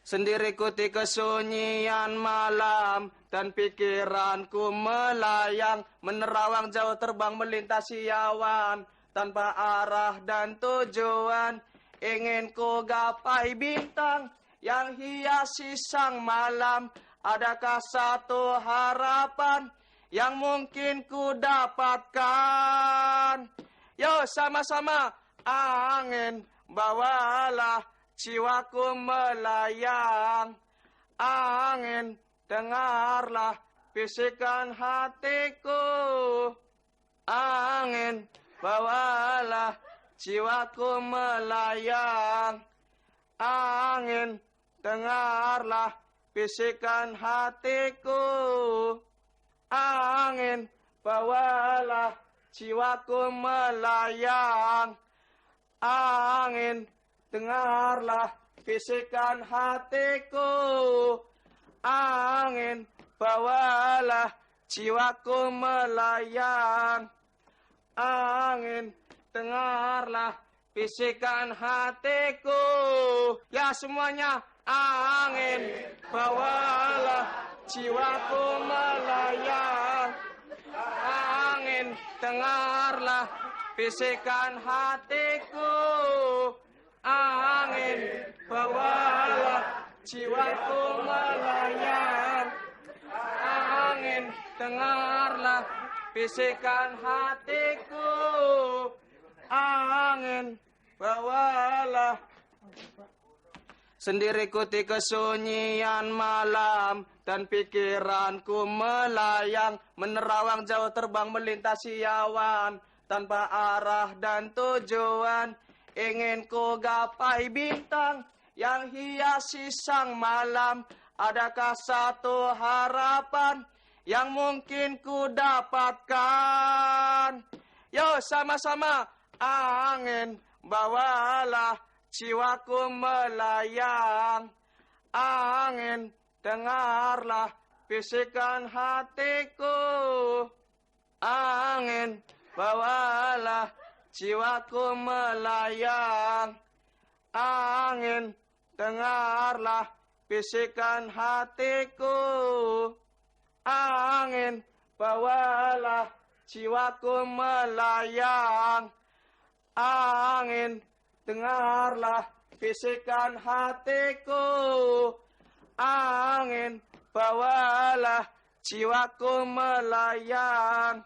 Sendiriku di kesunyian malam dan pikiranku melayang, menerawang jauh terbang melintasi awan tanpa arah dan tujuan. Ingin ku gapai bintang yang hiasi sang malam. Adakah satu harapan yang mungkin ku dapatkan? Yo sama-sama angin bawalah jiwaku melayang. Angin dengarlah bisikan hatiku. Angin bawalah jiwaku melayang. Angin dengarlah bisikan hatiku. Angin bawalah jiwaku melayang. Angin dengarlah bisikan hatiku. Angin bawalah jiwaku melayang. Angin dengarlah bisikan hatiku. Ya semuanya, angin bawalah jiwaku melayang. Angin dengarlah bisikan hatiku. Angin bawalah jiwaku melayang. Angin dengarlah bisikan hatiku. Angin bawalah. Sendiriku di kesunyian malam dan pikiranku melayang, menerawang jauh terbang melintasi awan tanpa arah dan tujuan. Ingin ku gapai bintang yang hiasi sang malam. Adakah satu harapan yang mungkin ku dapatkan? Yo sama-sama angin bawalah jiwaku melayang. Angin dengarlah bisikan hatiku. Angin bawalah jiwaku melayang. Angin dengarlah bisikan hatiku. Angin bawalah jiwaku melayang. Angin dengarlah bisikan hatiku. Angin bawalah jiwaku melayang.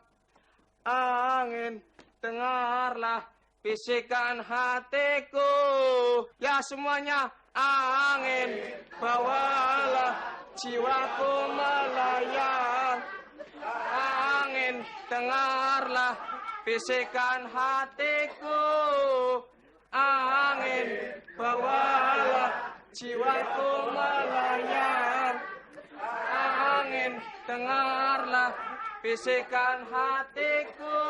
Angin dengarlah bisikan hatiku. Ya semuanya, angin bawalah jiwaku melayang. Angin dengarlah bisikan hatiku. Angin bawalah jiwaku melayang. Angin dengarlah bisikan hatiku.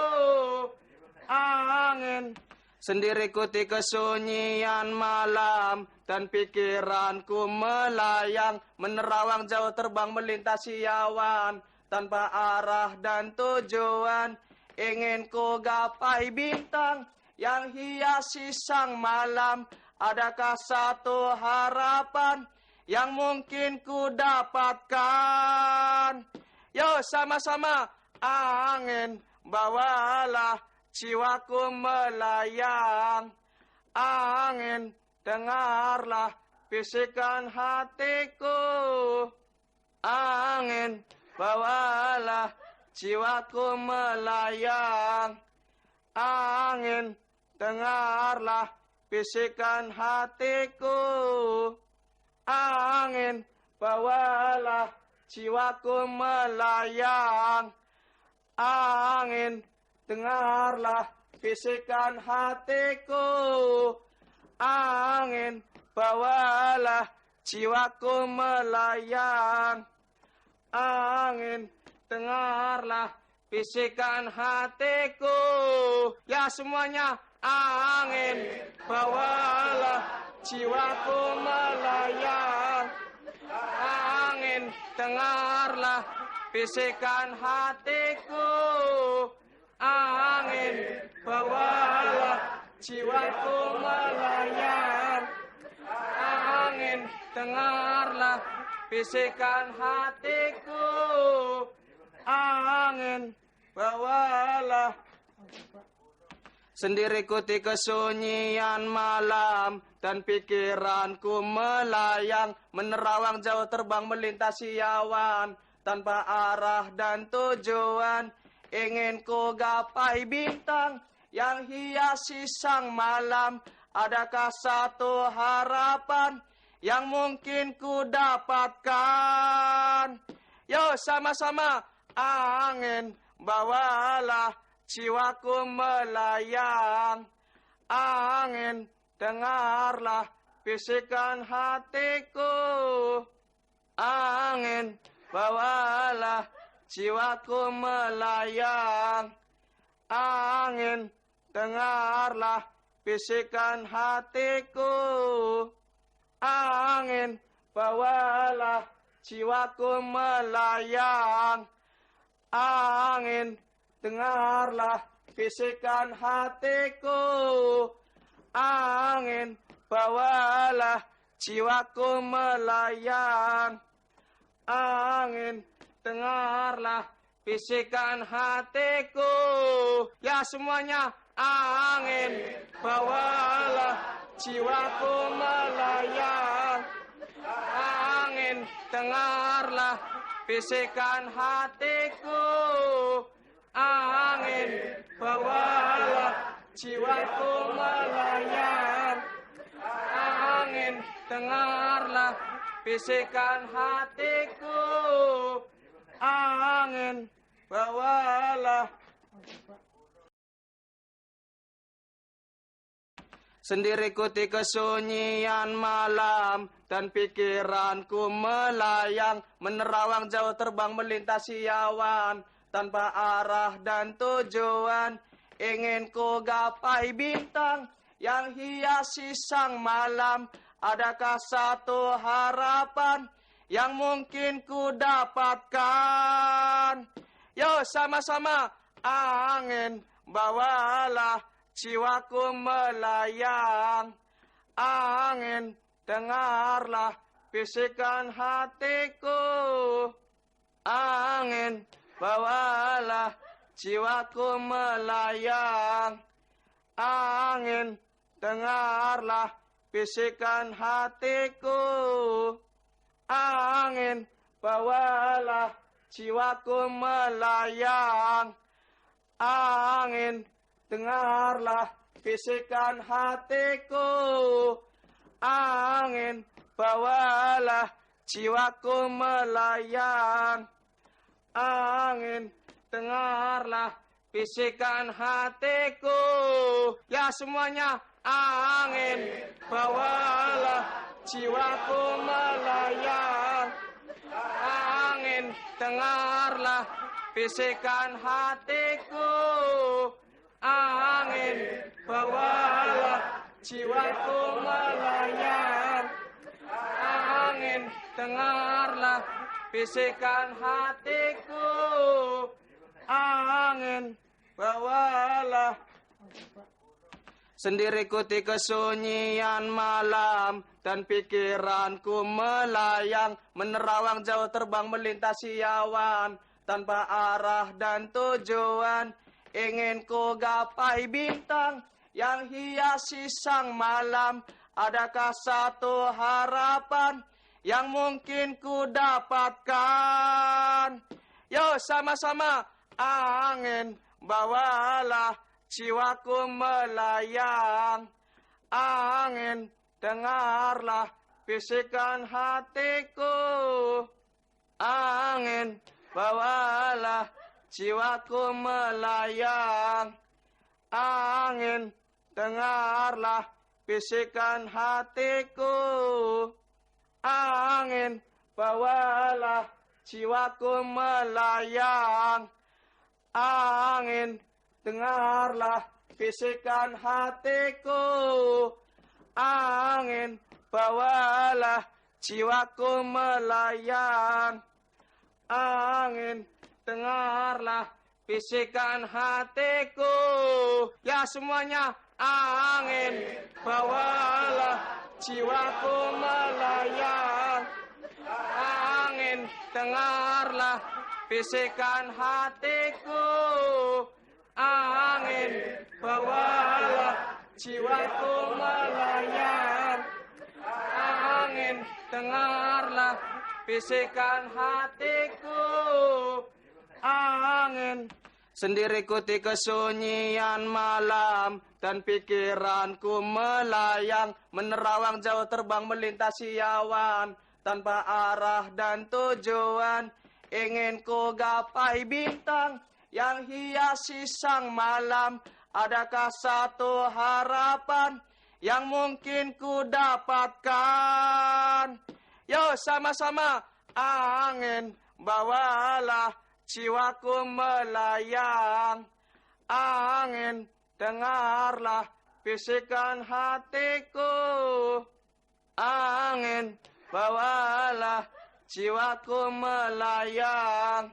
Angin. Sendiriku di kesunyian malam dan pikiranku melayang, menerawang jauh terbang melintasi awan tanpa arah dan tujuan. Ingin ku gapai bintang yang hiasi sang malam. Adakah satu harapan yang mungkin ku dapatkan? Yo sama-sama angin bawalah jiwaku melayang. Angin dengarlah bisikan hatiku. Angin bawalah jiwaku melayang. Angin dengarlah bisikan hatiku. Angin bawalah jiwaku melayang. Angin dengarlah bisikan hatiku. Angin bawalah jiwaku melayang. Angin dengarlah bisikan hatiku. Ya semuanya, angin bawalah jiwaku melayang. Angin dengarlah bisikan hatiku. Angin bawalah jiwaku melayang. Angin dengarlah bisikan hatiku. Angin, bawalah. Sendiri ikuti kesunyian malam dan pikiranku melayang, menerawang jauh terbang melintasi awan tanpa arah dan tujuan. Ingin ku gapai bintang yang hiasi sang malam. Adakah satu harapan yang mungkin ku dapatkan? Yo sama-sama, angin bawalah jiwaku melayang. Angin dengarlah bisikan hatiku. Angin bawalah jiwaku melayang. Angin dengarlah bisikan hatiku. Angin bawalah jiwaku melayang. Angin dengarlah bisikan hatiku. Angin bawalah jiwaku melayang. Angin dengarlah bisikan hatiku. Ya semuanya, angin bawalah jiwaku melayang. Angin dengarlah bisikan hatiku. Angin bawalah jiwaku melayang. Angin dengarlah bisikan hatiku. Angin bawalah. Sendiri ikuti kesunyian malam dan pikiranku melayang, menerawang jauh terbang melintasi awan tanpa arah dan tujuan. Ingin ku gapai bintang yang hiasi sang malam. Adakah satu harapan yang mungkin ku dapatkan? Yo sama-sama, angin bawalah jiwaku melayang. Angin dengarlah bisikan hatiku. Angin bawalah jiwaku melayang. Angin dengarlah bisikan hatiku. Angin bawalah jiwaku melayang. Angin dengarlah bisikan hatiku. Angin bawalah jiwaku melayang. Angin dengarlah bisikan hatiku. Ya semuanya, angin bawalah jiwaku melayang. Angin dengarlah bisikan hatiku. Angin bawalah jiwaku melayang. Angin dengarlah bisikan hatiku. Angin bawalah. Sendiri ikuti kesunyian malam dan pikiranku melayang, menerawang jauh terbang melintasi awan tanpa arah dan tujuan. Ingin ku gapai bintang yang hiasi sang malam. Adakah satu harapan yang mungkin ku dapatkan? Yo sama-sama, angin bawalah jiwaku melayang. Angin dengarlah bisikan hatiku. Angin bawalah jiwaku melayang. Angin dengarlah bisikan hatiku. Angin bawalah jiwaku melayang. Angin dengarlah bisikan hatiku. Angin bawalah jiwaku melayang. Angin dengarlah bisikan hatiku. Ya semuanya, angin bawalah jiwaku melayang. dengarlah bisikan hatiku. Angin, bawalah jiwaku melayang. Angin, dengarlah bisikan hatiku. Angin, sendiri ikuti kesunyian malam dan pikiranku melayang, menerawang jauh terbang melintasi awan tanpa arah dan tujuan. Ingin ku gapai bintang yang hiasi sang malam. Adakah satu harapan yang mungkin ku dapatkan? Yo sama-sama. Angin, bawalah jiwaku melayang. Angin, dengarlah bisikan hatiku. Angin, bawalah jiwaku melayang.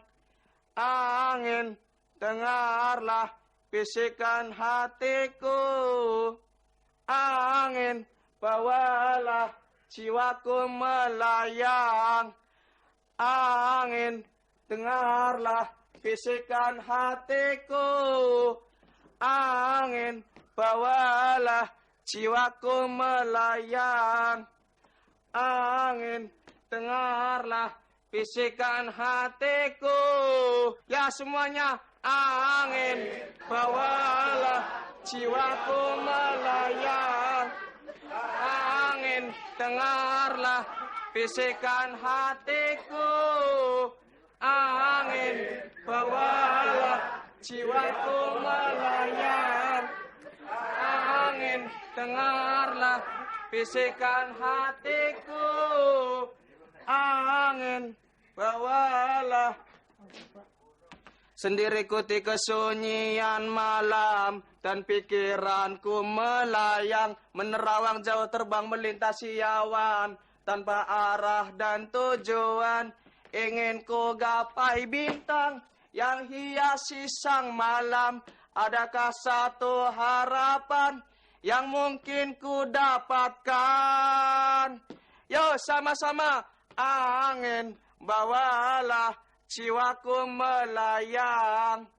Angin, dengarlah bisikan hatiku. Angin, bawalah jiwaku melayang. Angin, dengarlah bisikan hatiku. Angin, bawalah jiwaku melayang. Angin, dengarlah bisikan hatiku. Ya semuanya. Angin, bawalah jiwaku melayang. Angin, dengarlah bisikan hatiku. Angin, bawalah jiwaku melayang. Angin, dengarlah bisikan hatiku. Angin, bawalah. Sendiri ikuti kesunyian malam dan pikiranku melayang, menerawang jauh terbang melintasi awan tanpa arah dan tujuan. Ingin ku gapai bintang yang hiasi sang malam. Adakah satu harapan yang mungkin ku dapatkan? Yo sama-sama. Angin, bawalah jiwaku melayang.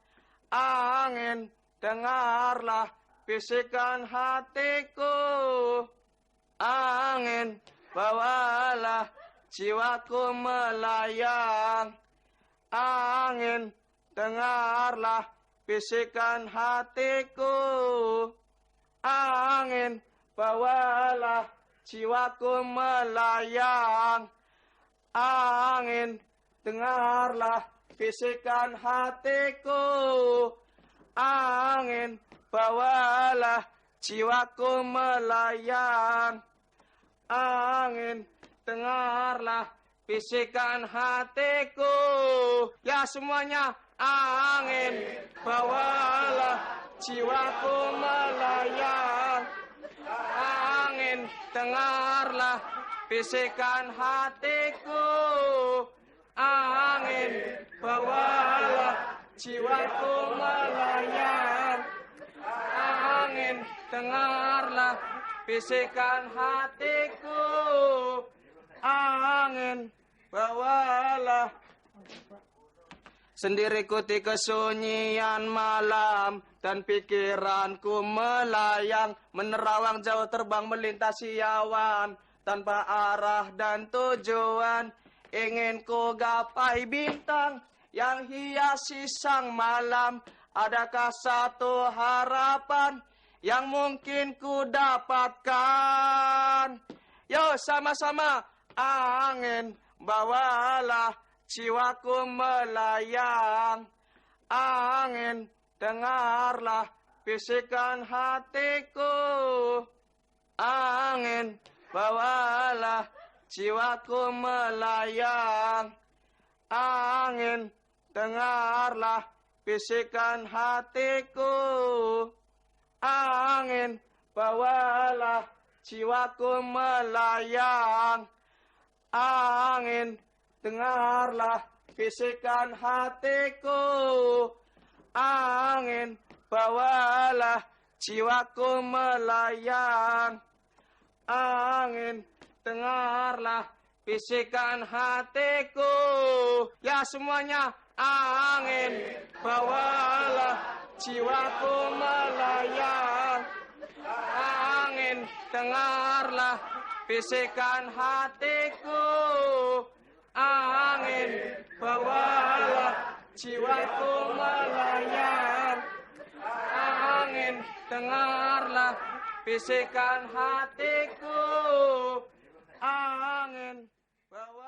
Angin, dengarlah bisikan hatiku. Angin, bawalah jiwaku melayang. Angin, dengarlah bisikan hatiku. Angin, bawalah jiwaku melayang. Angin, dengarlah bisikan hatiku. Angin, bawalah jiwaku melayang. Angin, dengarlah bisikan hatiku. Ya semuanya. Angin, bawalah jiwaku melayang. Angin, dengarlah bisikan hatiku. Angin, bawalah jiwaku melayang. Angin, dengarlah bisikan hatiku. Angin, bawalah. Sendiri ikuti kesunyian malam dan pikiranku melayang, menerawang jauh terbang melintasi awan tanpa arah dan tujuan. Ingin ku gapai bintang yang hiasi sang malam. Adakah satu harapan yang mungkin ku dapatkan? Yo sama-sama. Angin, bawalah jiwaku melayang. Angin, dengarlah bisikan hatiku. Angin, bawalah jiwaku melayang. Angin, dengarlah bisikan hatiku. Angin, bawalah jiwaku melayang. Angin, dengarlah bisikan hatiku. Angin, bawalah jiwaku melayang. Angin, dengarlah bisikan hatiku. Ya semuanya, angin bawalah jiwaku melayang. Angin dengarlah bisikan hatiku. Angin bawalah jiwaku melayang. Angin dengarlah bisikan hatiku. Angin bawa